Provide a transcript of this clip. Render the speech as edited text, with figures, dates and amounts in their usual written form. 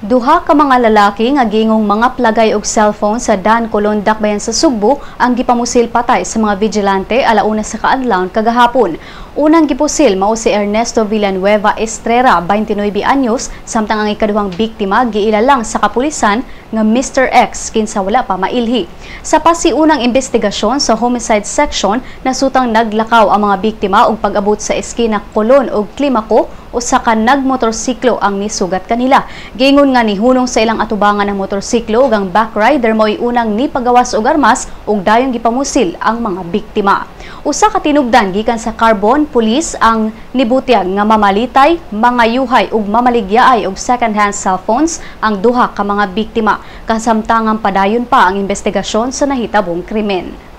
Duha ka mga lalaki nga gingong mga plagay og cellphone sa Dan Colon Dakbayan sa Cebu ang gipamusil patay sa mga vigilante alauna sa kaadlaw kagahapon. Unang gipusil mao si Ernesto Villanueva Estrera, 29 anyos, samtang ang ikaduhang biktima giilalang sa kapulisan nga Mr. X kinsa wala pa mailhi. Sa pasiunang investigasyon sa homicide section, nasutang naglakaw ang mga biktima og pag-abot sa eskina Colon ug Climaco usa ka nagmotorsiklo ang nisugat kanila. Gingon nga nihunong sa ilang atubangan ng motorsiklo ug ang backrider mo'y unang nipagawas og armas ug dayon gipamusil ang mga biktima. Usa ka tinubdan gikan sa Carbon Police ang nibutyag nga mamalitay, mga yuhay ug mamaligyaay og second-hand cellphones ang duha ka mga biktima. Kasamtangang padayon pa ang investigasyon sa nahitabong krimen.